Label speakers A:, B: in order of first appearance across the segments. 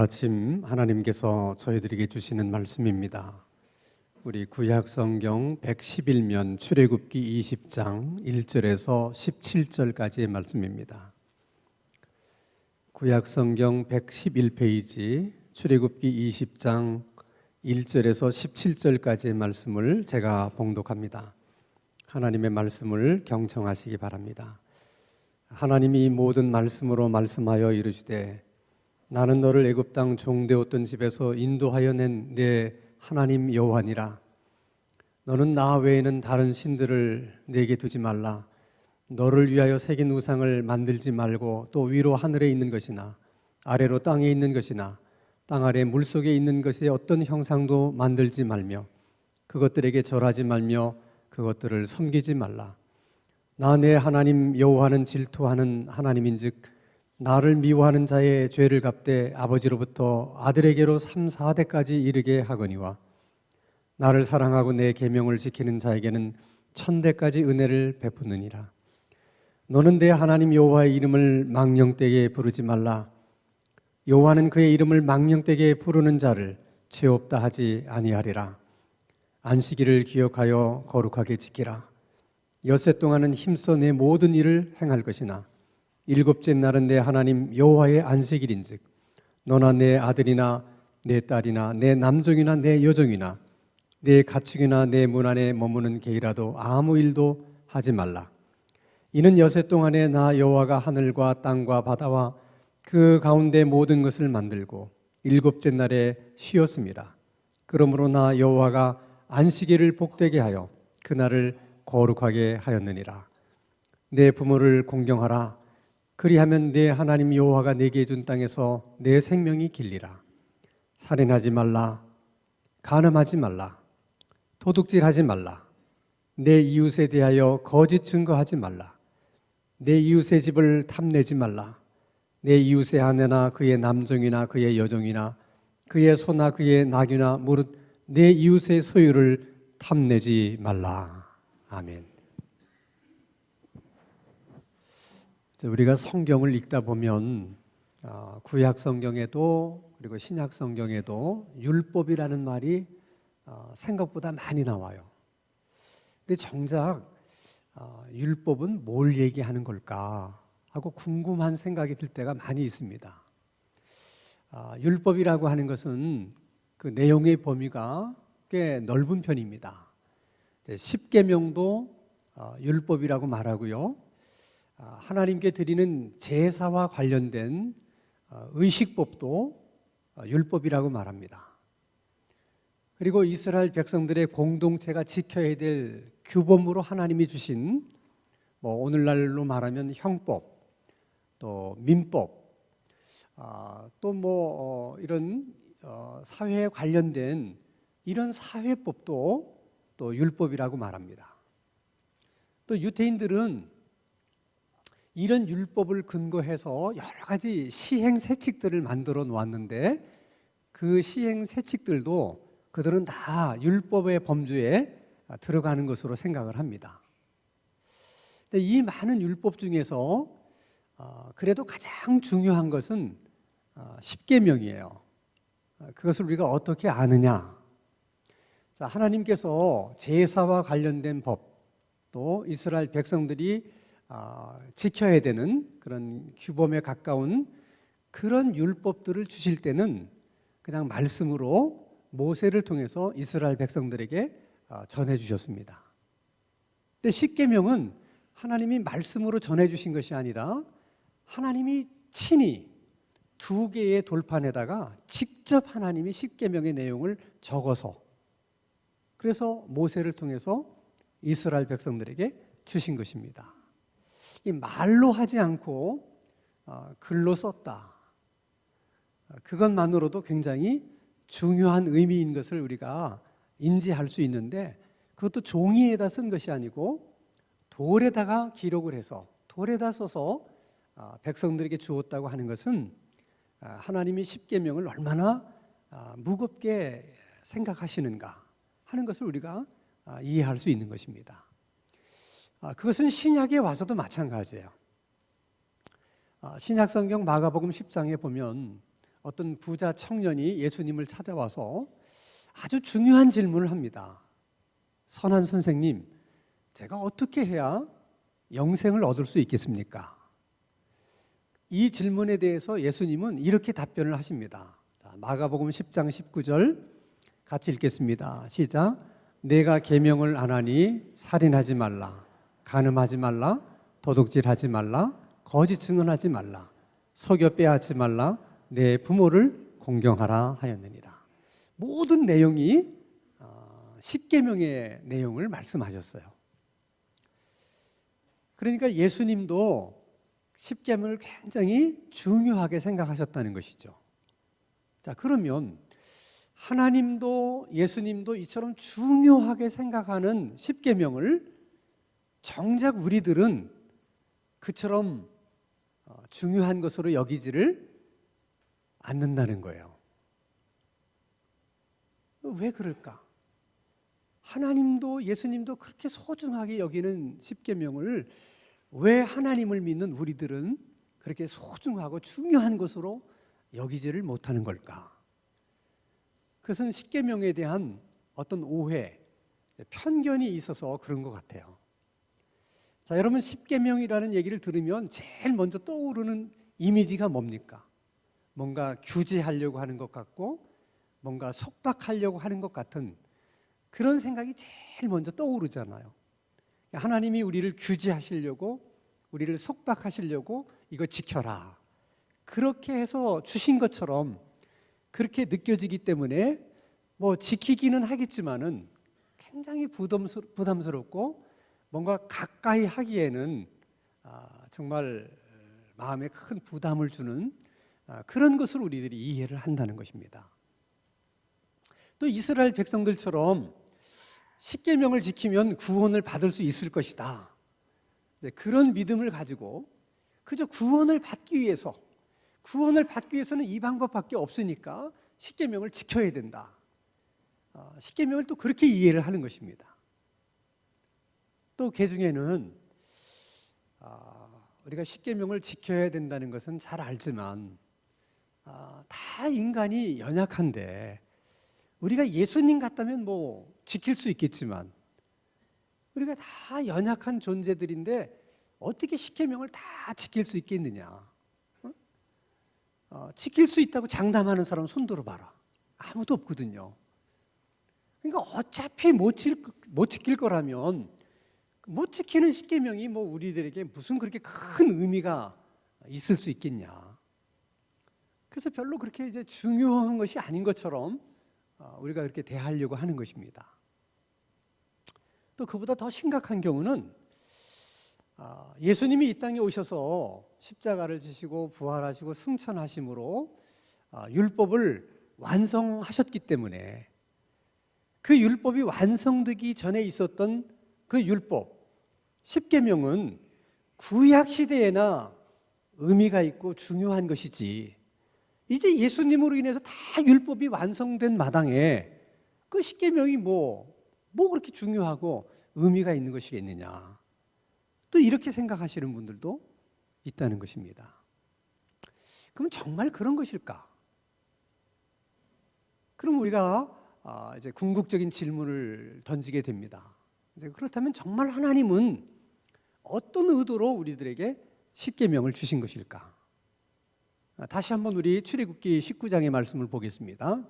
A: 아침 하나님께서 저희들에게 주시는 말씀입니다. 우리 구약성경 111면 출애굽기 20장 1절에서 17절까지의 말씀입니다. 구약성경 111페이지 출애굽기 20장 1절에서 17절까지의 말씀을 제가 봉독합니다. 하나님의 말씀을 경청하시기 바랍니다. 하나님이 모든 말씀으로 말씀하여 이르시되 나는 너를 애굽 땅 종되었던 집에서 인도하여 낸 내 하나님 여호와니라. 너는 나 외에는 다른 신들을 내게 두지 말라. 너를 위하여 새긴 우상을 만들지 말고 또 위로 하늘에 있는 것이나 아래로 땅에 있는 것이나 땅 아래 물속에 있는 것의 어떤 형상도 만들지 말며 그것들에게 절하지 말며 그것들을 섬기지 말라. 나 내 하나님 여호와는 질투하는 하나님인즉 나를 미워하는 자의 죄를 갚되 아버지로부터 아들에게로 3, 4대까지 이르게 하거니와 나를 사랑하고 내 계명을 지키는 자에게는 1000대까지 은혜를 베푸느니라. 너는 내 하나님 여호와의 이름을 망령되게 부르지 말라. 여호와는 그의 이름을 망령되게 부르는 자를 죄 없다 하지 아니하리라. 안식일을 기억하여 거룩하게 지키라. 엿새 동안은 힘써 내 모든 일을 행할 것이나 일곱째 날은 내 하나님 여호와의 안식일인즉 너나 내 아들이나 내 딸이나 내 남종이나 내 여종이나 내 가축이나 내 문 안에 머무는 개이라도 아무 일도 하지 말라. 이는 엿새 동안에 나 여호와가 하늘과 땅과 바다와 그 가운데 모든 것을 만들고 일곱째 날에 쉬었습니다. 그러므로 나 여호와가 안식일을 복되게 하여 그날을 거룩하게 하였느니라. 내 부모를 공경하라. 그리하면 내 하나님 여호와가 내게 준 땅에서 내 생명이 길리라. 살인하지 말라. 간음하지 말라. 도둑질하지 말라. 내 이웃에 대하여 거짓 증거하지 말라. 내 이웃의 집을 탐내지 말라. 내 이웃의 아내나 그의 남종이나 그의 여종이나 그의 소나 그의 낙이나 무릇 내 이웃의 소유를 탐내지 말라. 아멘. 우리가 성경을 읽다 보면 구약 성경에도 그리고 신약 성경에도 율법이라는 말이 생각보다 많이 나와요. 근데 정작 율법은 뭘 얘기하는 걸까 하고 궁금한 생각이 들 때가 많이 있습니다. 율법이라고 하는 것은 그 내용의 범위가 꽤 넓은 편입니다. 10계명도 율법이라고 말하고요. 하나님께 드리는 제사와 관련된 의식법도 율법이라고 말합니다. 그리고 이스라엘 백성들의 공동체가 지켜야 될 규범으로 하나님이 주신 오늘날로 말하면 형법, 또 민법, 또 이런 사회에 관련된 이런 사회법도 또 율법이라고 말합니다. 또 유대인들은 이런 율법을 근거해서 여러 가지 시행세칙들을 만들어 놓았는데 그 시행세칙들도 그들은 다 율법의 범주에 들어가는 것으로 생각을 합니다. 근데 이 많은 율법 중에서 그래도 가장 중요한 것은 10계명이에요. 그것을 우리가 어떻게 아느냐? 자, 하나님께서 제사와 관련된 법, 또 이스라엘 백성들이 지켜야 되는 그런 규범에 가까운 그런 율법들을 주실 때는 그냥 말씀으로 모세를 통해서 이스라엘 백성들에게 전해 주셨습니다. 근데 십계명은 하나님이 말씀으로 전해 주신 것이 아니라 하나님이 친히 2개의 돌판에다가 직접 하나님이 십계명의 내용을 적어서 그래서 모세를 통해서 이스라엘 백성들에게 주신 것입니다. 이 말로 하지 않고 글로 썼다. 그것만으로도 굉장히 중요한 의미인 것을 우리가 인지할 수 있는데 그것도 종이에다 쓴 것이 아니고 돌에다가 기록을 해서 돌에다 써서 백성들에게 주었다고 하는 것은 하나님이 십계명을 얼마나 무겁게 생각하시는가 하는 것을 우리가 이해할 수 있는 것입니다. 그것은 신약에 와서도 마찬가지예요. 신약성경 마가복음 10장에 보면 어떤 부자 청년이 예수님을 찾아와서 아주 중요한 질문을 합니다. 선한 선생님, 제가 어떻게 해야 영생을 얻을 수 있겠습니까? 이 질문에 대해서 예수님은 이렇게 답변을 하십니다. 자, 마가복음 10장 19절 같이 읽겠습니다. 시작. 내가 계명을 안 하니 살인하지 말라, 간음하지 말라, 도둑질하지 말라, 거짓 증언하지 말라, 속여 빼앗지 말라, 내 부모를 공경하라 하였느니라. 모든 내용이 십계명의 내용을 말씀하셨어요. 그러니까 예수님도 십계명을 굉장히 중요하게 생각하셨다는 것이죠. 자, 그러면 하나님도 예수님도 이처럼 중요하게 생각하는 십계명을 정작 우리들은 그처럼 중요한 것으로 여기지를 않는다는 거예요. 왜 그럴까? 하나님도 예수님도 그렇게 소중하게 여기는 십계명을 왜 하나님을 믿는 우리들은 그렇게 소중하고 중요한 것으로 여기지를 못하는 걸까? 그것은 십계명에 대한 어떤 오해, 편견이 있어서 그런 것 같아요. 자, 여러분, 십계명이라는 얘기를 들으면 제일 먼저 떠오르는 이미지가 뭡니까? 뭔가 규제하려고 하는 것 같고 뭔가 속박하려고 하는 것 같은 그런 생각이 제일 먼저 떠오르잖아요. 하나님이 우리를 규제하시려고, 우리를 속박하시려고 이거 지켜라, 그렇게 해서 주신 것처럼 그렇게 느껴지기 때문에 뭐 지키기는 하겠지만은 굉장히 부담스럽고 뭔가 가까이 하기에는 정말 마음에 큰 부담을 주는 그런 것을 우리들이 이해를 한다는 것입니다. 또 이스라엘 백성들처럼 십계명을 지키면 구원을 받을 수 있을 것이다, 그런 믿음을 가지고 그저 구원을 받기 위해서는 이 방법밖에 없으니까 십계명을 지켜야 된다, 십계명을 또 그렇게 이해를 하는 것입니다. 또 그중에는 우리가 십계명을 지켜야 된다는 것은 잘 알지만 다 인간이 연약한데 우리가 예수님 같다면 뭐 지킬 수 있겠지만 우리가 다 연약한 존재들인데 어떻게 십계명을 다 지킬 수 있겠느냐? 지킬 수 있다고 장담하는 사람 손 들어봐라. 아무도 없거든요. 그러니까 어차피 못 지킬 거라면 못 지키는 십계명이 뭐 우리들에게 무슨 그렇게 큰 의미가 있을 수 있겠냐? 그래서 별로 그렇게 이제 중요한 것이 아닌 것처럼 우리가 그렇게 대하려고 하는 것입니다. 또 그보다 더 심각한 경우는 예수님이 이 땅에 오셔서 십자가를 지시고 부활하시고 승천하심으로 율법을 완성하셨기 때문에 그 율법이 완성되기 전에 있었던 그 율법, 십계명은 구약 시대에나 의미가 있고 중요한 것이지, 이제 예수님으로 인해서 다 율법이 완성된 마당에 그 십계명이 뭐 그렇게 중요하고 의미가 있는 것이겠느냐, 또 이렇게 생각하시는 분들도 있다는 것입니다. 그럼 정말 그런 것일까? 그럼 우리가 이제 궁극적인 질문을 던지게 됩니다. 그렇다면 정말 하나님은 어떤 의도로 우리들에게 십계명을 주신 것일까? 다시 한번 우리 출애굽기 19장의 말씀을 보겠습니다.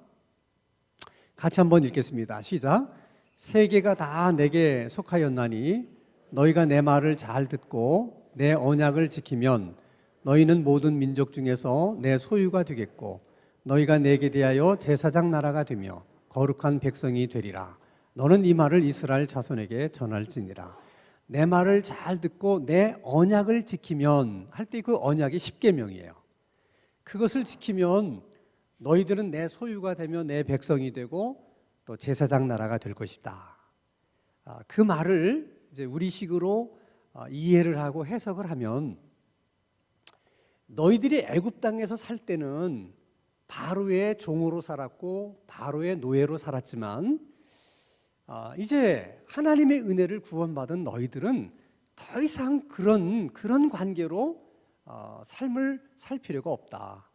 A: 같이 한번 읽겠습니다. 시작. 세계가 다 내게 속하였나니 너희가 내 말을 잘 듣고 내 언약을 지키면 너희는 모든 민족 중에서 내 소유가 되겠고 너희가 내게 대하여 제사장 나라가 되며 거룩한 백성이 되리라. 너는 이 말을 이스라엘 자손에게 전할지니라. 내 말을 잘 듣고 내 언약을 지키면 할 때 그 언약이 십계명이에요. 그것을 지키면 너희들은 내 소유가 되며 내 백성이 되고 또 제사장 나라가 될 것이다. 그 말을 이제 우리식으로 이해를 하고 해석을 하면 너희들이 애굽 땅에서 살 때는 바로의 종으로 살았고 바로의 노예로 살았지만 이제 하나님의 은혜를 구원받은 너희들은 더 이상 그런 관계로 삶을 살 필요가 없다.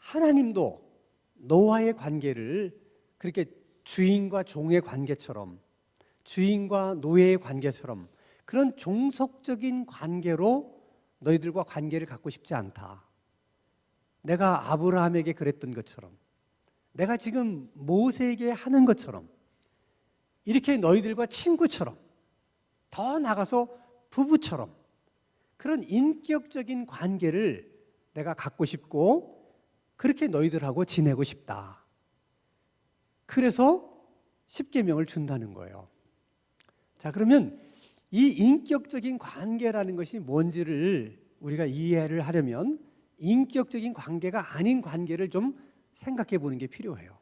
A: 하나님도 노아의 관계를 그렇게 주인과 종의 관계처럼, 주인과 노예의 관계처럼 그런 종속적인 관계로 너희들과 관계를 갖고 싶지 않다. 내가 아브라함에게 그랬던 것처럼, 내가 지금 모세에게 하는 것처럼 이렇게 너희들과 친구처럼, 더 나아가서 부부처럼 그런 인격적인 관계를 내가 갖고 싶고 그렇게 너희들하고 지내고 싶다. 그래서 십계명을 준다는 거예요. 자, 그러면 이 인격적인 관계라는 것이 뭔지를 우리가 이해를 하려면 인격적인 관계가 아닌 관계를 좀 생각해 보는 게 필요해요.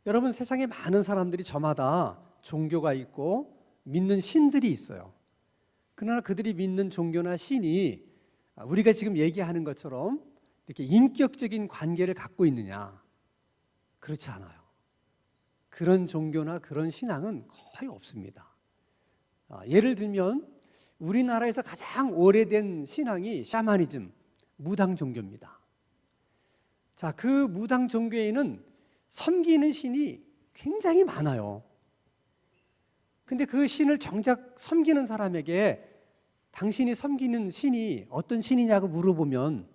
A: 여러분, 세상에 많은 사람들이 저마다 종교가 있고 믿는 신들이 있어요. 그러나 그들이 믿는 종교나 신이 우리가 지금 얘기하는 것처럼 이렇게 인격적인 관계를 갖고 있느냐? 그렇지 않아요. 그런 종교나 그런 신앙은 거의 없습니다. 예를 들면 우리나라에서 가장 오래된 신앙이 샤머니즘, 무당 종교입니다. 자, 그 무당 종교에는 섬기는 신이 굉장히 많아요. 근데 그 신을 정작 섬기는 사람에게 당신이 섬기는 신이 어떤 신이냐고 물어보면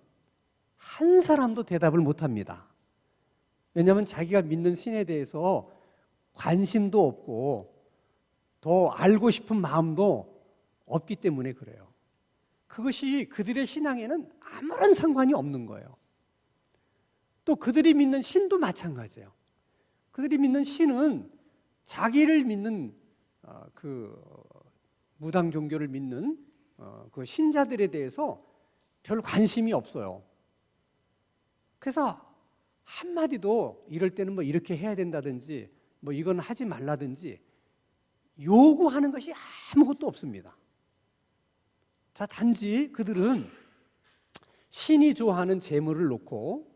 A: 한 사람도 대답을 못합니다. 왜냐하면 자기가 믿는 신에 대해서 관심도 없고 더 알고 싶은 마음도 없기 때문에 그래요. 그것이 그들의 신앙에는 아무런 상관이 없는 거예요. 또 그들이 믿는 신도 마찬가지예요. 그들이 믿는 신은 자기를 믿는 그 무당 종교를 믿는 그 신자들에 대해서 별 관심이 없어요. 그래서 한마디도 이럴 때는 뭐 이렇게 해야 된다든지 뭐 이건 하지 말라든지 요구하는 것이 아무것도 없습니다. 자, 단지 그들은 신이 좋아하는 재물을 놓고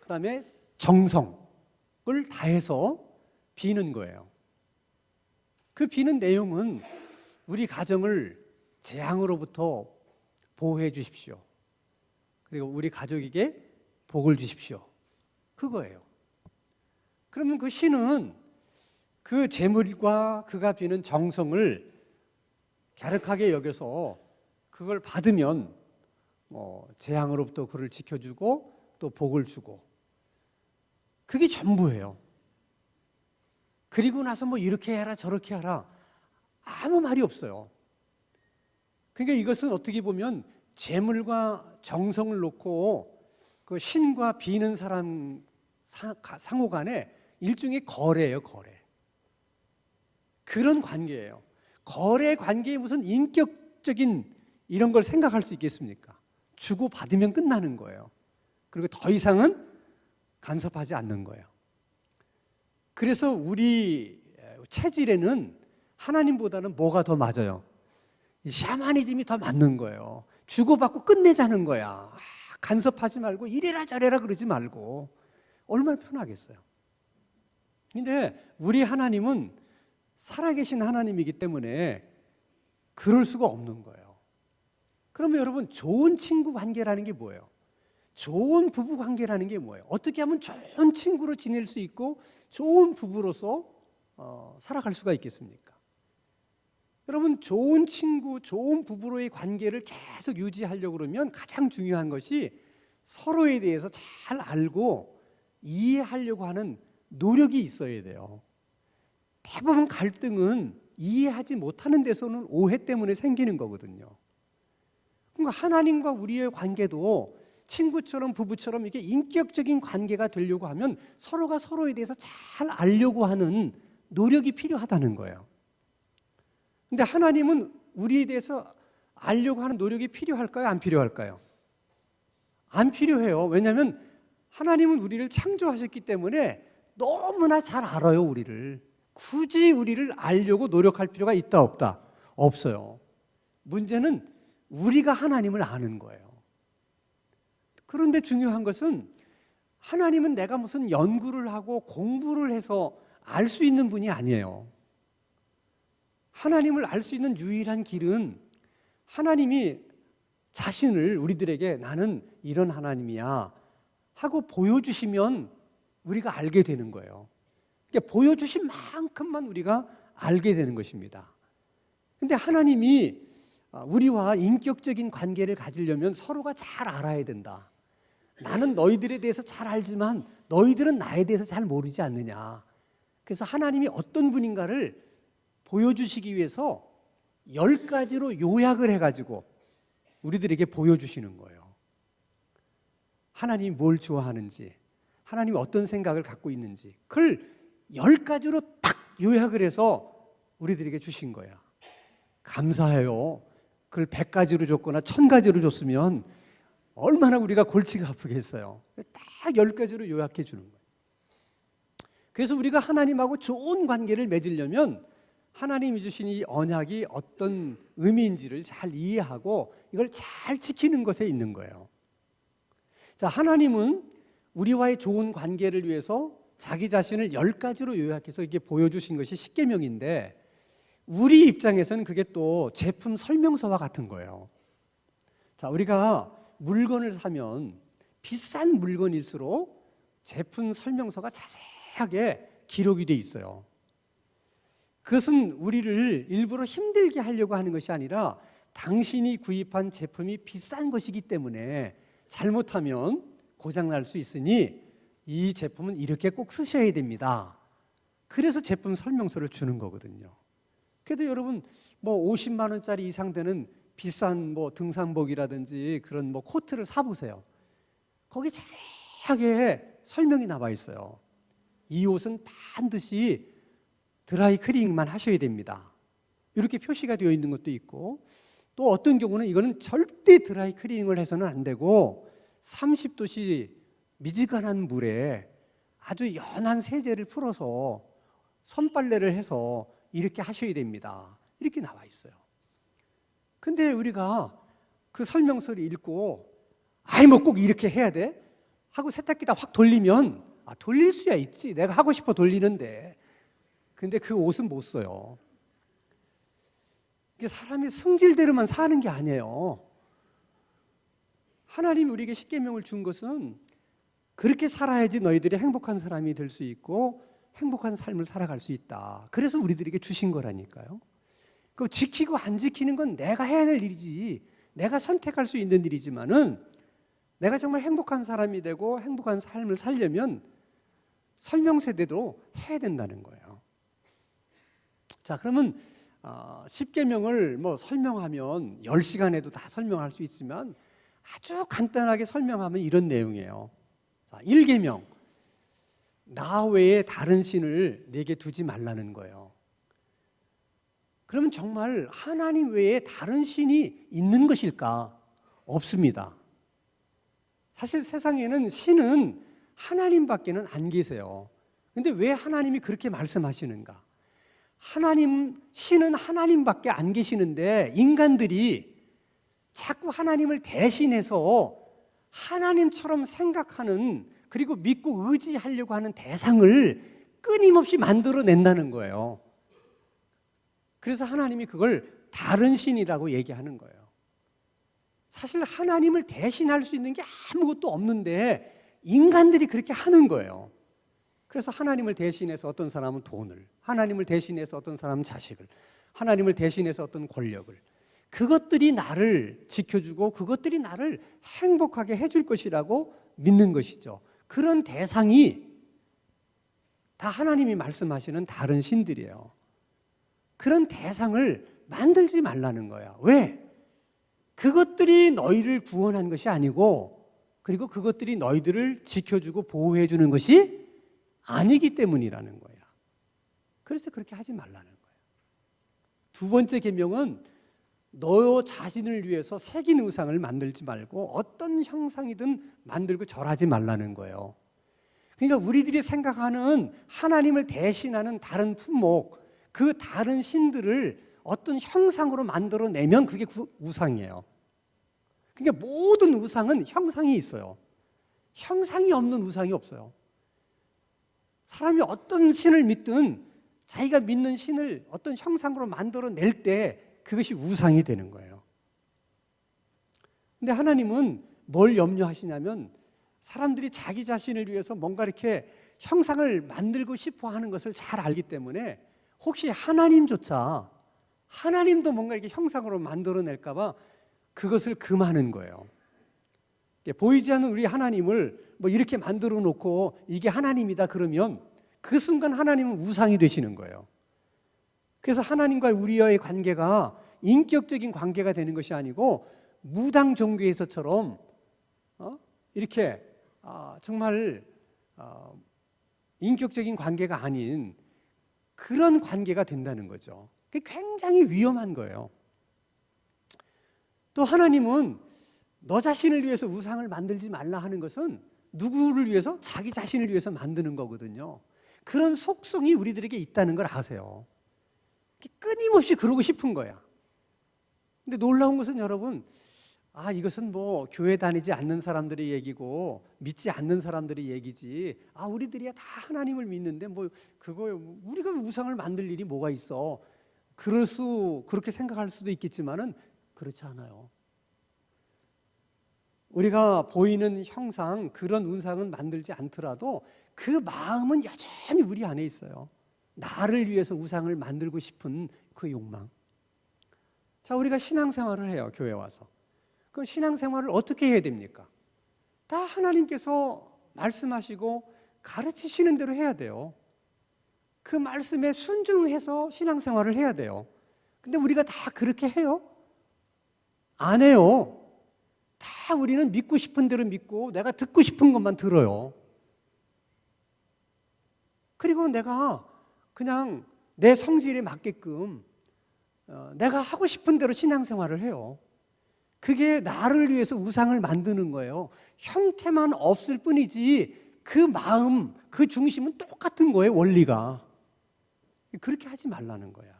A: 그다음에 정성을 다해서 비는 거예요. 그 비는 내용은 우리 가정을 재앙으로부터 보호해 주십시오. 그리고 우리 가족에게 복을 주십시오. 그거예요. 그러면 그 신은 그 재물과 그가 비는 정성을 갸륵하게 여겨서 그걸 받으면 재앙으로부터 그를 지켜주고 또 복을 주고 그게 전부예요. 그리고 나서 뭐 이렇게 해라 저렇게 하라 아무 말이 없어요. 그러니까 이것은 어떻게 보면 재물과 정성을 놓고 그 신과 비는 사람 상호 간에 일종의 거래예요, 거래. 그런 관계예요. 거래 관계에 무슨 인격적인 이런 걸 생각할 수 있겠습니까? 주고 받으면 끝나는 거예요. 그리고 더 이상은 간섭하지 않는 거예요. 그래서 우리 체질에는 하나님보다는 뭐가 더 맞아요? 샤머니즘이 더 맞는 거예요. 주고받고 끝내자는 거야. 간섭하지 말고 이래라 저래라 그러지 말고 얼마나 편하겠어요. 근데 우리 하나님은 살아계신 하나님이기 때문에 그럴 수가 없는 거예요. 그러면 여러분 좋은 친구 관계라는 게 뭐예요? 좋은 부부 관계라는 게 뭐예요? 어떻게 하면 좋은 친구로 지낼 수 있고 좋은 부부로서 살아갈 수가 있겠습니까? 여러분 좋은 친구, 좋은 부부로의 관계를 계속 유지하려고 그러면 가장 중요한 것이 서로에 대해서 잘 알고 이해하려고 하는 노력이 있어야 돼요. 대부분 갈등은 이해하지 못하는 데서는 오해 때문에 생기는 거거든요. 그러니까 하나님과 우리의 관계도 친구처럼 부부처럼 이렇게 인격적인 관계가 되려고 하면 서로가 서로에 대해서 잘 알려고 하는 노력이 필요하다는 거예요. 근데 하나님은 우리에 대해서 알려고 하는 노력이 필요할까요? 안 필요할까요? 안 필요해요. 왜냐하면 하나님은 우리를 창조하셨기 때문에 너무나 잘 알아요, 우리를. 굳이 우리를 알려고 노력할 필요가 있다, 없다? 없어요. 문제는 우리가 하나님을 아는 거예요. 그런데 중요한 것은 하나님은 내가 무슨 연구를 하고 공부를 해서 알 수 있는 분이 아니에요. 하나님을 알 수 있는 유일한 길은 하나님이 자신을 우리들에게 나는 이런 하나님이야 하고 보여주시면 우리가 알게 되는 거예요. 그러니까 보여주신 만큼만 우리가 알게 되는 것입니다. 근데 하나님이 우리와 인격적인 관계를 가지려면 서로가 잘 알아야 된다. 나는 너희들에 대해서 잘 알지만 너희들은 나에 대해서 잘 모르지 않느냐. 그래서 하나님이 어떤 분인가를 보여주시기 위해서 10가지로 요약을 해가지고 우리들에게 보여주시는 거예요. 하나님이 뭘 좋아하는지, 하나님이 어떤 생각을 갖고 있는지 그걸 10가지로 딱 요약을 해서 우리들에게 주신 거야. 감사해요. 그걸 100가지로 줬거나 1000가지로 줬으면 얼마나 우리가 골치가 아프겠어요. 딱 10가지로 요약해 주는 거예요. 그래서 우리가 하나님하고 좋은 관계를 맺으려면 하나님이 주신 이 언약이 어떤 의미인지를 잘 이해하고 이걸 잘 지키는 것에 있는 거예요. 자, 하나님은 우리와의 좋은 관계를 위해서 자기 자신을 10가지로 요약해서 이게 보여주신 것이 십계명인데 우리 입장에서는 그게 또 제품 설명서와 같은 거예요. 자, 우리가 물건을 사면 비싼 물건일수록 제품 설명서가 자세하게 기록이 돼 있어요. 그것은 우리를 일부러 힘들게 하려고 하는 것이 아니라 당신이 구입한 제품이 비싼 것이기 때문에 잘못하면 고장날 수 있으니 이 제품은 이렇게 꼭 쓰셔야 됩니다. 그래서 제품 설명서를 주는 거거든요. 그래도 여러분 50만 원짜리 이상 되는 비싼 등산복이라든지 그런 코트를 사보세요. 거기 자세하게 설명이 나와 있어요. 이 옷은 반드시 드라이 클리닝만 하셔야 됩니다. 이렇게 표시가 되어 있는 것도 있고 또 어떤 경우는 이거는 절대 드라이 클리닝을 해서는 안 되고 30도씨 미지근한 물에 아주 연한 세제를 풀어서 손빨래를 해서 이렇게 하셔야 됩니다. 이렇게 나와 있어요. 근데 우리가 그 설명서를 읽고 꼭 이렇게 해야 돼? 하고 세탁기다 확 돌리면 돌릴 수야 있지. 내가 하고 싶어 돌리는데. 근데 그 옷은 못 써요. 이게 사람이 승질대로만 사는 게 아니에요. 하나님이 우리에게 십계명을 준 것은 그렇게 살아야지 너희들이 행복한 사람이 될 수 있고 행복한 삶을 살아갈 수 있다. 그래서 우리들에게 주신 거라니까요. 그 지키고 안 지키는 건 내가 해야 될 일이지, 내가 선택할 수 있는 일이지만은 내가 정말 행복한 사람이 되고 행복한 삶을 살려면 설명서대로 해야 된다는 거예요. 자, 그러면 십계명을 설명하면 10시간에도 다 설명할 수 있지만 아주 간단하게 설명하면 이런 내용이에요. 자, 1계명, 나 외에 다른 신을 내게 두지 말라는 거예요. 그러면 정말 하나님 외에 다른 신이 있는 것일까? 없습니다. 사실 세상에는 신은 하나님밖에는 안 계세요. 근데 왜 하나님이 그렇게 말씀하시는가? 신은 하나님밖에 안 계시는데 인간들이 자꾸 하나님을 대신해서 하나님처럼 생각하는, 그리고 믿고 의지하려고 하는 대상을 끊임없이 만들어낸다는 거예요. 그래서 하나님이 그걸 다른 신이라고 얘기하는 거예요. 사실 하나님을 대신할 수 있는 게 아무것도 없는데 인간들이 그렇게 하는 거예요. 그래서 하나님을 대신해서 어떤 사람은 돈을, 하나님을 대신해서 어떤 사람은 자식을, 하나님을 대신해서 어떤 권력을, 그것들이 나를 지켜주고 그것들이 나를 행복하게 해줄 것이라고 믿는 것이죠. 그런 대상이 다 하나님이 말씀하시는 다른 신들이에요. 그런 대상을 만들지 말라는 거야. 왜? 그것들이 너희를 구원한 것이 아니고, 그리고 그것들이 너희들을 지켜주고 보호해 주는 것이 아니기 때문이라는 거야. 그래서 그렇게 하지 말라는 거야. 두 번째 계명은 너 자신을 위해서 새긴 우상을 만들지 말고 어떤 형상이든 만들고 절하지 말라는 거예요. 그러니까 우리들이 생각하는 하나님을 대신하는 다른 품목, 그 다른 신들을 어떤 형상으로 만들어내면 그게 우상이에요. 그러니까 모든 우상은 형상이 있어요. 형상이 없는 우상이 없어요. 사람이 어떤 신을 믿든 자기가 믿는 신을 어떤 형상으로 만들어낼 때 그것이 우상이 되는 거예요. 근데 하나님은 뭘 염려하시냐면 사람들이 자기 자신을 위해서 뭔가 이렇게 형상을 만들고 싶어 하는 것을 잘 알기 때문에 혹시 하나님조차 하나님도 뭔가 이렇게 형상으로 만들어낼까 봐 그것을 금하는 거예요. 보이지 않는 우리 하나님을 뭐 이렇게 만들어 놓고 이게 하나님이다 그러면 그 순간 하나님은 우상이 되시는 거예요. 그래서 하나님과 우리와의 관계가 인격적인 관계가 되는 것이 아니고 무당 종교에서처럼 이렇게 정말 인격적인 관계가 아닌 그런 관계가 된다는 거죠. 그게 굉장히 위험한 거예요. 또 하나님은 너 자신을 위해서 우상을 만들지 말라 하는 것은 누구를 위해서? 자기 자신을 위해서 만드는 거거든요. 그런 속성이 우리들에게 있다는 걸 아세요. 끊임없이 그러고 싶은 거야. 근데 놀라운 것은 여러분, 이것은 뭐 교회 다니지 않는 사람들의 얘기고 믿지 않는 사람들의 얘기지. 우리들이야 다 하나님을 믿는데 뭐 그거 우리가 우상을 만들 일이 뭐가 있어. 그렇게 생각할 수도 있겠지만은 그렇지 않아요. 우리가 보이는 형상, 그런 우상은 만들지 않더라도 그 마음은 여전히 우리 안에 있어요. 나를 위해서 우상을 만들고 싶은 그 욕망. 자, 우리가 신앙생활을 해요, 교회 와서. 그럼 신앙생활을 어떻게 해야 됩니까? 다 하나님께서 말씀하시고 가르치시는 대로 해야 돼요. 그 말씀에 순종해서 신앙생활을 해야 돼요. 근데 우리가 다 그렇게 해요? 안 해요. 다 우리는 믿고 싶은 대로 믿고 내가 듣고 싶은 것만 들어요. 그리고 내가 그냥 내 성질에 맞게끔 내가 하고 싶은 대로 신앙생활을 해요. 그게 나를 위해서 우상을 만드는 거예요. 형태만 없을 뿐이지 그 마음, 그 중심은 똑같은 거예요, 원리가. 그렇게 하지 말라는 거야.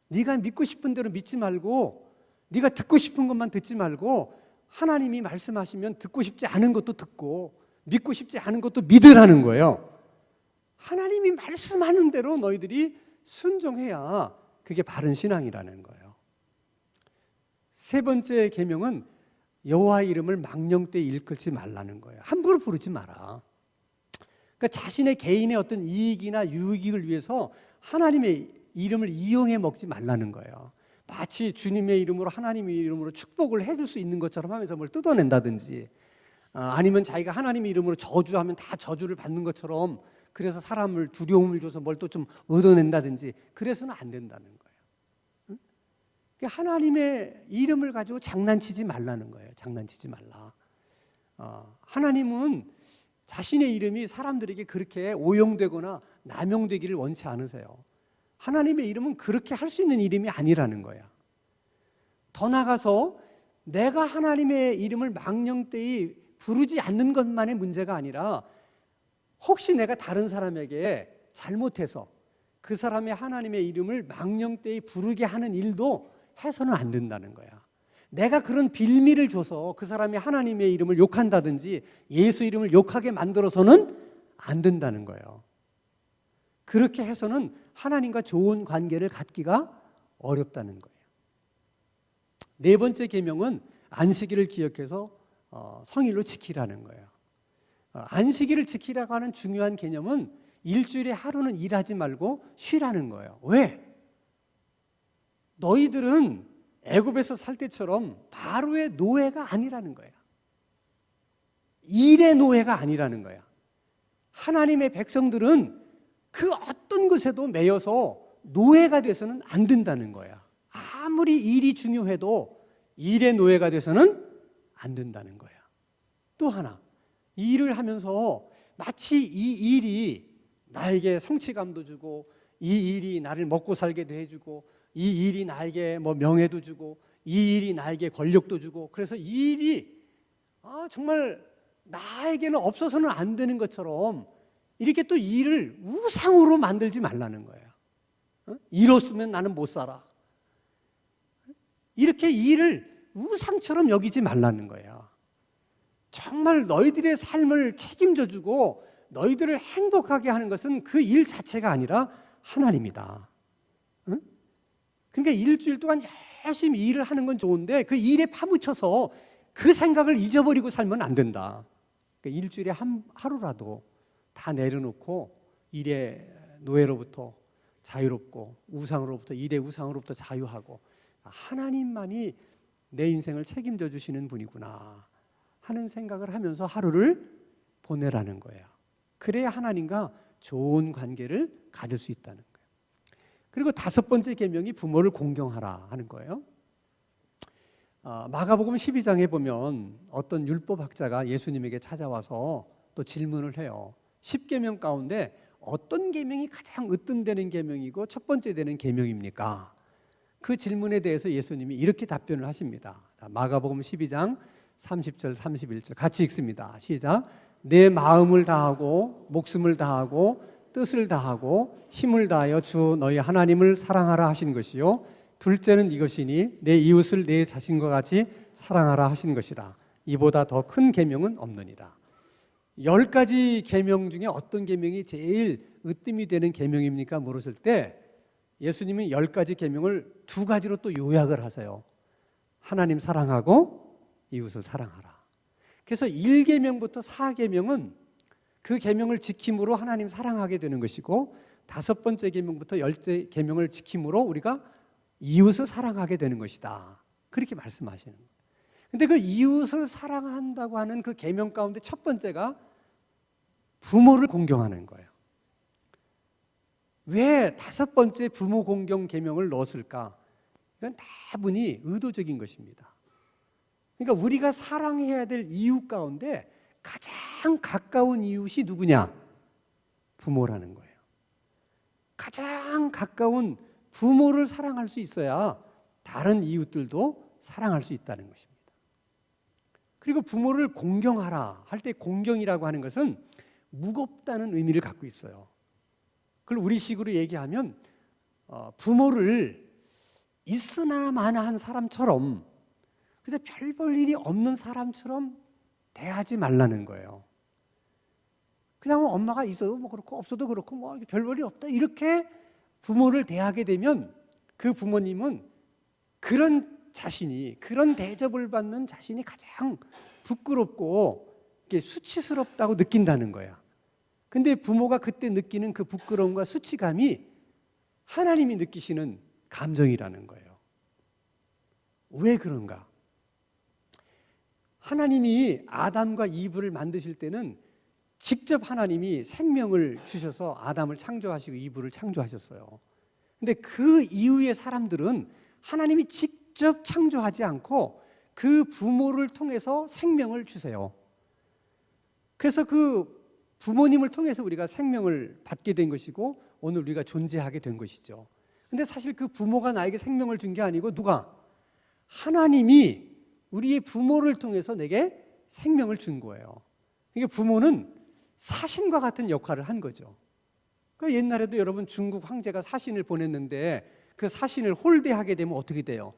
A: 네가 믿고 싶은 대로 믿지 말고 네가 듣고 싶은 것만 듣지 말고 하나님이 말씀하시면 듣고 싶지 않은 것도 듣고 믿고 싶지 않은 것도 믿으라는 거예요. 하나님이 말씀하는 대로 너희들이 순종해야 그게 바른 신앙이라는 거예요. 세 번째 계명은 여호와 이름을 망령되이 일컬지 말라는 거예요. 함부로 부르지 마라. 그러니까 자신의 개인의 어떤 이익이나 유익을 위해서 하나님의 이름을 이용해 먹지 말라는 거예요. 마치 주님의 이름으로 하나님의 이름으로 축복을 해줄 수 있는 것처럼 하면서 뭘 뜯어낸다든지 아니면 자기가 하나님의 이름으로 저주하면 다 저주를 받는 것처럼 그래서 사람을 두려움을 줘서 뭘 또 좀 얻어낸다든지 그래서는 안 된다는 거예요. 하나님의 이름을 가지고 장난치지 말라는 거예요. 장난치지 말라. 하나님은 자신의 이름이 사람들에게 그렇게 오용되거나 남용되기를 원치 않으세요. 하나님의 이름은 그렇게 할 수 있는 이름이 아니라는 거야. 더 나아가서 내가 하나님의 이름을 망령되이 부르지 않는 것만의 문제가 아니라 혹시 내가 다른 사람에게 잘못해서 그 사람의 하나님의 이름을 망령되이 부르게 하는 일도 해서는 안 된다는 거야. 내가 그런 빌미를 줘서 그 사람이 하나님의 이름을 욕한다든지 예수 이름을 욕하게 만들어서는 안 된다는 거예요. 그렇게 해서는 하나님과 좋은 관계를 갖기가 어렵다는 거예요. 네 번째 계명은 안식일을 기억해서 성일로 지키라는 거예요. 안식일을 지키라고 하는 중요한 개념은 일주일에 하루는 일하지 말고 쉬라는 거예요. 왜? 너희들은 애굽에서 살 때처럼 바로의 노예가 아니라는 거야. 일의 노예가 아니라는 거야. 하나님의 백성들은 그 어떤 것에도 매여서 노예가 돼서는 안 된다는 거야. 아무리 일이 중요해도 일의 노예가 돼서는 안 된다는 거야. 또 하나, 일을 하면서 마치 이 일이 나에게 성취감도 주고 이 일이 나를 먹고 살게도 해주고 이 일이 나에게 뭐 명예도 주고 이 일이 나에게 권력도 주고 그래서 이 일이 정말 나에게는 없어서는 안 되는 것처럼 이렇게 또 일을 우상으로 만들지 말라는 거예요. 일 없으면 나는 못 살아. 이렇게 일을 우상처럼 여기지 말라는 거예요. 정말 너희들의 삶을 책임져 주고 너희들을 행복하게 하는 것은 그 일 자체가 아니라 하나님이다. 그러니까 일주일 동안 열심히 일을 하는 건 좋은데 그 일에 파묻혀서 그 생각을 잊어버리고 살면 안 된다. 그러니까 일주일에 하루라도 다 내려놓고 일의 노예로부터 자유롭고 우상으로부터 일의 우상으로부터 자유하고 하나님만이 내 인생을 책임져 주시는 분이구나 하는 생각을 하면서 하루를 보내라는 거예요. 그래야 하나님과 좋은 관계를 가질 수 있다는 거예요. 그리고 5번째 계명이 부모를 공경하라 하는 거예요. 마가복음 12장에 보면 어떤 율법학자가 예수님에게 찾아와서 또 질문을 해요. 10계명 가운데 어떤 계명이 가장 으뜸되는 계명이고 첫 번째 되는 계명입니까? 그 질문에 대해서 예수님이 이렇게 답변을 하십니다. 마가복음 12장 30절 31절 같이 읽습니다. 시작. 내 마음을 다하고 목숨을 다하고 뜻을 다하고 힘을 다하여 주 너희 하나님을 사랑하라 하신 것이요 둘째는 이것이니 내 이웃을 내 자신과 같이 사랑하라 하신 것이라. 이보다 더 큰 계명은 없느니라. 10가지 계명 중에 어떤 계명이 제일 으뜸이 되는 계명입니까? 물었을 때 예수님은 10가지 계명을 2가지로 또 요약을 하세요. 하나님 사랑하고 이웃을 사랑하라. 그래서 1계명부터 4계명은 그 계명을 지킴으로 하나님 사랑하게 되는 것이고 5번째 계명부터 10째 계명을 지킴으로 우리가 이웃을 사랑하게 되는 것이다. 그렇게 말씀하시는 거예요. 근데 그 이웃을 사랑한다고 하는 그 계명 가운데 첫 번째가 부모를 공경하는 거예요. 왜 5번째 부모 공경 계명을 넣었을까? 이건 다분히 의도적인 것입니다. 그러니까 우리가 사랑해야 될 이웃 가운데 가장 가까운 이웃이 누구냐? 부모라는 거예요. 가장 가까운 부모를 사랑할 수 있어야 다른 이웃들도 사랑할 수 있다는 것입니다. 그리고 부모를 공경하라 할 때 공경이라고 하는 것은 무겁다는 의미를 갖고 있어요. 그걸 우리식으로 얘기하면 부모를 있으나 마나한 사람처럼 그래서 별 볼 일이 없는 사람처럼 대하지 말라는 거예요. 그냥 엄마가 있어도 뭐 그렇고 없어도 그렇고 뭐 별 볼일 없다 이렇게 부모를 대하게 되면 그 부모님은 그런 자신이 그런 대접을 받는 자신이 가장 부끄럽고 수치스럽다고 느낀다는 거야. 근데 부모가 그때 느끼는 그 부끄러움과 수치감이 하나님이 느끼시는 감정이라는 거예요. 왜 그런가? 하나님이 아담과 이브를 만드실 때는 직접 하나님이 생명을 주셔서 아담을 창조하시고 이브를 창조하셨어요. 근데 그 이후의 사람들은 하나님이 직접 창조하지 않고 그 부모를 통해서 생명을 주세요. 그래서 그 부모님을 통해서 우리가 생명을 받게 된 것이고 오늘 우리가 존재하게 된 것이죠. 근데 사실 그 부모가 나에게 생명을 준 게 아니고 누가? 하나님이 우리의 부모를 통해서 내게 생명을 준 거예요. 그러니까 부모는 사신과 같은 역할을 한 거죠. 그 옛날에도 여러분 중국 황제가 사신을 보냈는데 그 사신을 홀대하게 되면 어떻게 돼요?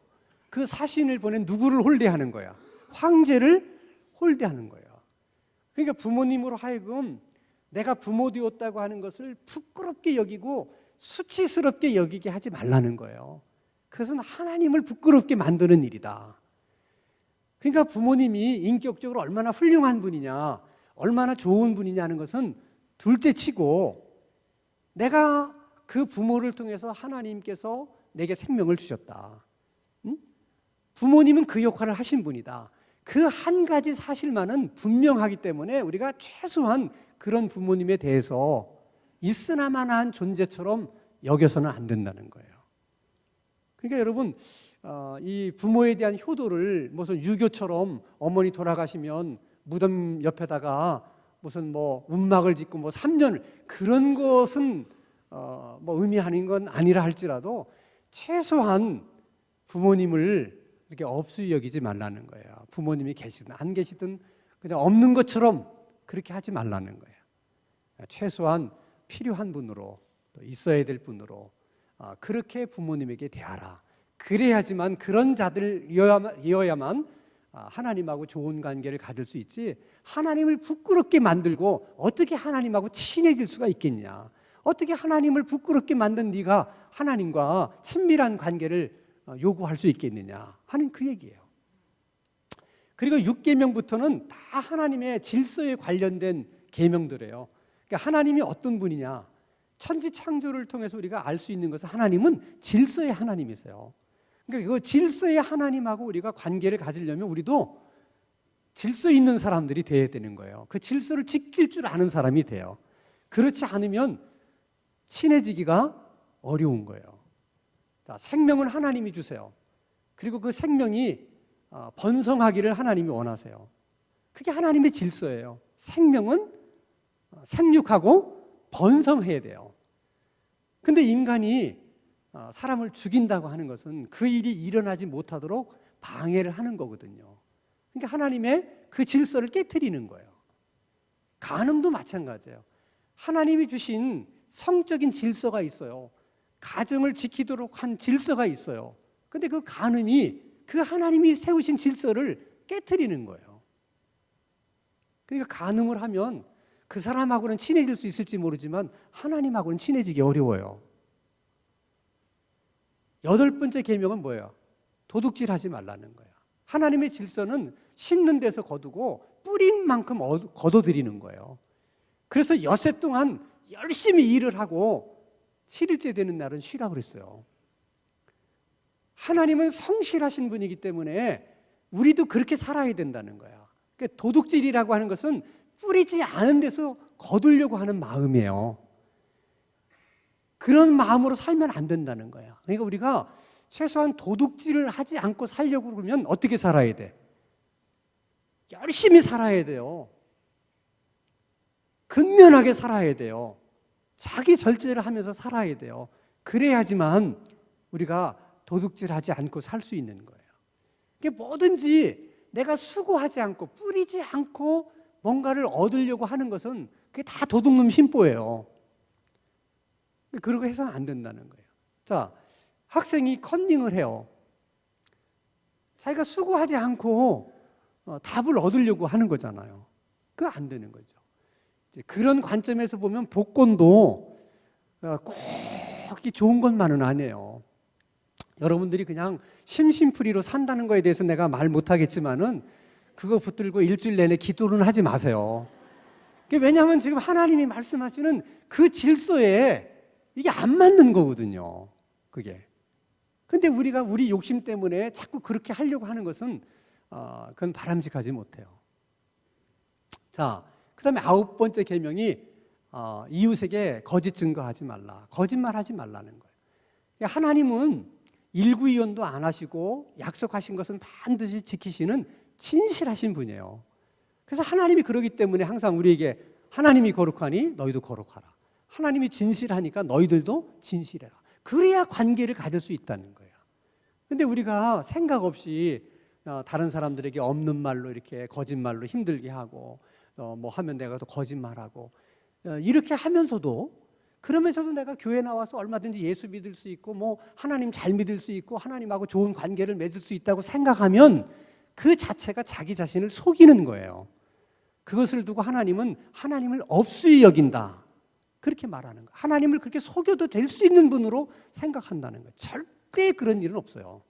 A: 그 사신을 보낸 누구를 홀대하는 거야? 황제를 홀대하는 거예요. 그러니까 부모님으로 하여금 내가 부모 되었다고 하는 것을 부끄럽게 여기고 수치스럽게 여기게 하지 말라는 거예요. 그것은 하나님을 부끄럽게 만드는 일이다. 그러니까 부모님이 인격적으로 얼마나 훌륭한 분이냐, 얼마나 좋은 분이냐 하는 것은 둘째치고 내가 그 부모를 통해서 하나님께서 내게 생명을 주셨다. 부모님은 그 역할을 하신 분이다. 그 한 가지 사실만은 분명하기 때문에 우리가 최소한 그런 부모님에 대해서 있으나마나한 존재처럼 여겨서는 안 된다는 거예요. 그러니까 여러분 이 부모에 대한 효도를 무슨 유교처럼 어머니 돌아가시면 무덤 옆에다가 무슨 뭐 운막을 짓고 뭐 3년을 그런 것은 뭐 의미하는 건 아니라 할지라도 최소한 부모님을 이렇게 업수히 여기지 말라는 거예요. 부모님이 계시든 안 계시든 그냥 없는 것처럼 그렇게 하지 말라는 거예요. 최소한 필요한 분으로 또 있어야 될 분으로 그렇게 부모님에게 대하라. 그래야지만 그런 자들이어야만 하나님하고 좋은 관계를 가질 수 있지 하나님을 부끄럽게 만들고 어떻게 하나님하고 친해질 수가 있겠냐. 어떻게 하나님을 부끄럽게 만든 네가 하나님과 친밀한 관계를 요구할 수 있겠느냐 하는 그 얘기예요. 그리고 6계명부터는 다 하나님의 질서에 관련된 계명들이에요. 그러니까 하나님이 어떤 분이냐, 천지 창조를 통해서 우리가 알 수 있는 것은 하나님은 질서의 하나님이세요. 그러니까 그 질서의 하나님하고 우리가 관계를 가지려면 우리도 질서 있는 사람들이 돼야 되는 거예요. 그 질서를 지킬 줄 아는 사람이 돼요. 그렇지 않으면 친해지기가 어려운 거예요. 자, 생명은 하나님이 주세요. 그리고 그 생명이 번성하기를 하나님이 원하세요. 그게 하나님의 질서예요. 생명은 생육하고 번성해야 돼요. 근데 인간이 사람을 죽인다고 하는 것은 그 일이 일어나지 못하도록 방해를 하는 거거든요. 그러니까 하나님의 그 질서를 깨트리는 거예요. 간음도 마찬가지예요. 하나님이 주신 성적인 질서가 있어요. 가정을 지키도록 한 질서가 있어요. 근데 그 간음이 그 하나님이 세우신 질서를 깨트리는 거예요. 그러니까 간음을 하면 그 사람하고는 친해질 수 있을지 모르지만 하나님하고는 친해지기 어려워요. 8번째 계명은 뭐예요? 도둑질하지 말라는 거예요. 하나님의 질서는 심는 데서 거두고 뿌린 만큼 거둬들이는 거예요. 그래서 엿새 동안 열심히 일을 하고 7일째 되는 날은 쉬라고 그랬어요. 하나님은 성실하신 분이기 때문에 우리도 그렇게 살아야 된다는 거야. 그러니까 도둑질이라고 하는 것은 뿌리지 않은 데서 거두려고 하는 마음이에요. 그런 마음으로 살면 안 된다는 거야. 그러니까 우리가 최소한 도둑질을 하지 않고 살려고 그러면 어떻게 살아야 돼? 열심히 살아야 돼요. 근면하게 살아야 돼요. 자기 절제를 하면서 살아야 돼요. 그래야지만 우리가 도둑질하지 않고 살 수 있는 거예요. 뭐든지 내가 수고하지 않고 뿌리지 않고 뭔가를 얻으려고 하는 것은 그게 다 도둑놈 심보예요. 그러고 해서는 안 된다는 거예요. 자, 학생이 컨닝을 해요. 자기가 수고하지 않고 답을 얻으려고 하는 거잖아요. 그거 안 되는 거죠. 이제 그런 관점에서 보면 복권도 꼭 좋은 것만은 아니에요. 여러분들이 그냥 심심풀이로 산다는 거에 대해서 내가 말 못하겠지만은 그거 붙들고 일주일 내내 기도는 하지 마세요. 왜냐하면 지금 하나님이 말씀하시는 그 질서에 이게 안 맞는 거거든요. 그게. 근데 우리가 우리 욕심 때문에 자꾸 그렇게 하려고 하는 것은 그건 바람직하지 못해요. 자, 그 다음에 9번째 계명이 이웃에게 거짓 증거하지 말라. 거짓말하지 말라는 거예요. 하나님은 일구이연도 안 하시고 약속하신 것은 반드시 지키시는 진실하신 분이에요. 그래서 하나님이 그러기 때문에 항상 우리에게 하나님이 거룩하니 너희도 거룩하라. 하나님이 진실하니까 너희들도 진실해라. 그래야 관계를 가질 수 있다는 거예요. 근데 우리가 생각 없이 다른 사람들에게 없는 말로 이렇게 거짓말로 힘들게 하고 뭐 하면 내가 또 거짓말하고 이렇게 하면서도 그러면서도 내가 교회 나와서 얼마든지 예수 믿을 수 있고 뭐 하나님 잘 믿을 수 있고 하나님하고 좋은 관계를 맺을 수 있다고 생각하면 그 자체가 자기 자신을 속이는 거예요. 그것을 두고 하나님은 하나님을 없이 여긴다. 그렇게 말하는 거예요. 하나님을 그렇게 속여도 될 수 있는 분으로 생각한다는 거예요. 절대 그런 일은 없어요.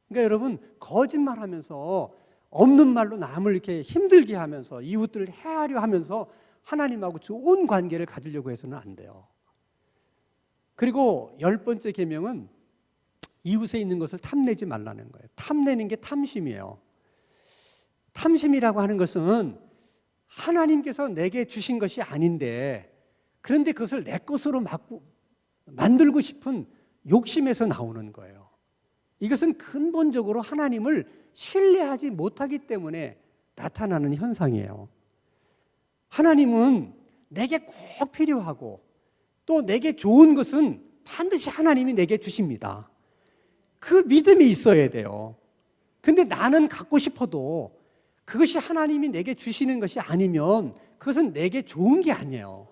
A: 그러니까 여러분 거짓말하면서 없는 말로 남을 이렇게 힘들게 하면서 이웃들을 해하려 하면서 하나님하고 좋은 관계를 가지려고 해서는 안 돼요. 그리고 10번째 계명은 이웃에 있는 것을 탐내지 말라는 거예요. 탐내는 게 탐심이에요. 탐심이라고 하는 것은 하나님께서 내게 주신 것이 아닌데 그런데 그것을 내 것으로 만들고 싶은 욕심에서 나오는 거예요. 이것은 근본적으로 하나님을 신뢰하지 못하기 때문에 나타나는 현상이에요. 하나님은 내게 꼭 필요하고 또 내게 좋은 것은 반드시 하나님이 내게 주십니다. 그 믿음이 있어야 돼요. 근데 나는 갖고 싶어도 그것이 하나님이 내게 주시는 것이 아니면 그것은 내게 좋은 게 아니에요.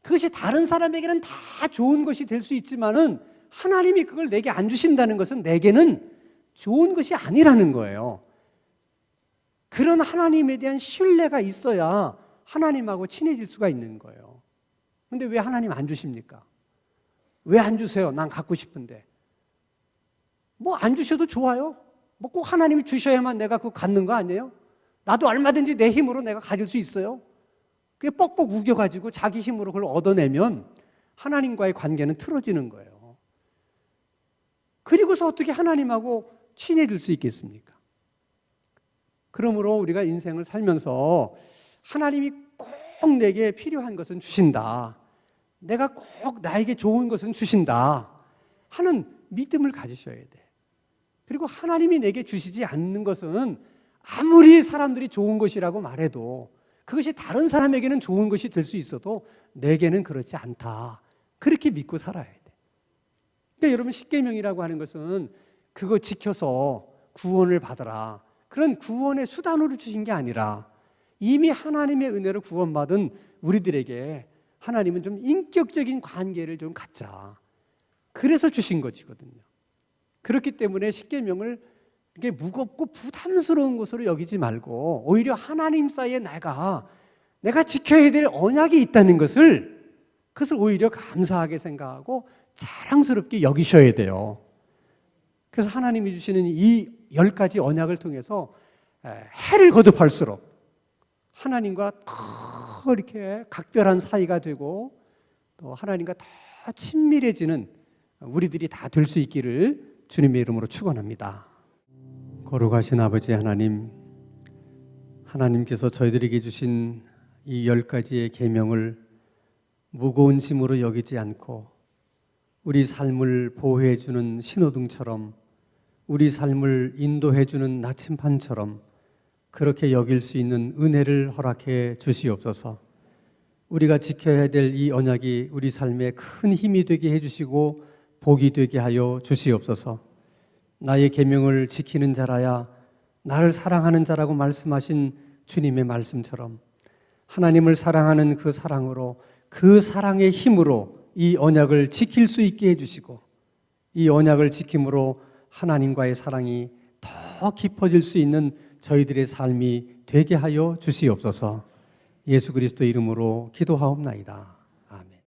A: 그것이 다른 사람에게는 다 좋은 것이 될 수 있지만은 하나님이 그걸 내게 안 주신다는 것은 내게는 좋은 것이 아니라는 거예요. 그런 하나님에 대한 신뢰가 있어야 하나님하고 친해질 수가 있는 거예요. 근데 왜 하나님 안 주십니까? 왜 안 주세요? 난 갖고 싶은데. 뭐 안 주셔도 좋아요.
B: 뭐 꼭 하나님이 주셔야만 내가 그거 갖는 거 아니에요? 나도 얼마든지 내 힘으로 내가 가질 수 있어요. 그게 뻑뻑 우겨가지고 자기 힘으로 그걸 얻어내면 하나님과의 관계는 틀어지는 거예요. 그리고서 어떻게 하나님하고 친해질 수 있겠습니까? 그러므로 우리가 인생을 살면서 하나님이 꼭 내게 필요한 것은 주신다, 내가 꼭 나에게 좋은 것은 주신다 하는 믿음을 가지셔야 돼. 그리고 하나님이 내게 주시지 않는 것은 아무리 사람들이 좋은 것이라고 말해도 그것이 다른 사람에게는 좋은 것이 될 수 있어도 내게는 그렇지 않다, 그렇게 믿고 살아야 돼. 그러니까 여러분, 십계명이라고 하는 것은 그거 지켜서 구원을 받아라, 그런 구원의 수단으로 주신 게 아니라 이미 하나님의 은혜로 구원받은 우리들에게 하나님은 좀 인격적인 관계를 좀 갖자, 그래서 주신 것이거든요. 그렇기 때문에 십계명을 이게 무겁고 부담스러운 것으로 여기지 말고 오히려 하나님 사이에 내가 지켜야 될 언약이 있다는 것을, 그것을 오히려 감사하게 생각하고 자랑스럽게 여기셔야 돼요. 그래서 하나님이 주시는 이 10가지 언약을 통해서 해를 거듭할수록 하나님과 더 이렇게 각별한 사이가 되고 또 하나님과 더 친밀해지는 우리들이 다 될 수 있기를 주님의 이름으로 축원합니다. 거룩하신 아버지 하나님, 하나님께서 저희들에게 주신 이 10가지의 계명을 무거운 짐으로 여기지 않고 우리 삶을 보호해 주는 신호등처럼, 우리 삶을 인도해 주는 나침반처럼 그렇게 여길 수 있는 은혜를 허락해 주시옵소서. 우리가 지켜야 될 이 언약이 우리 삶에 큰 힘이 되게 해주시고 복이 되게 하여 주시옵소서. 나의 계명을 지키는 자라야 나를 사랑하는 자라고 말씀하신 주님의 말씀처럼 하나님을 사랑하는 그 사랑으로, 그 사랑의 힘으로 이 언약을 지킬 수 있게 해주시고 이 언약을 지킴으로 하나님과의 사랑이 더 깊어질 수 있는 저희들의 삶이 되게 하여 주시옵소서. 예수 그리스도 이름으로 기도하옵나이다.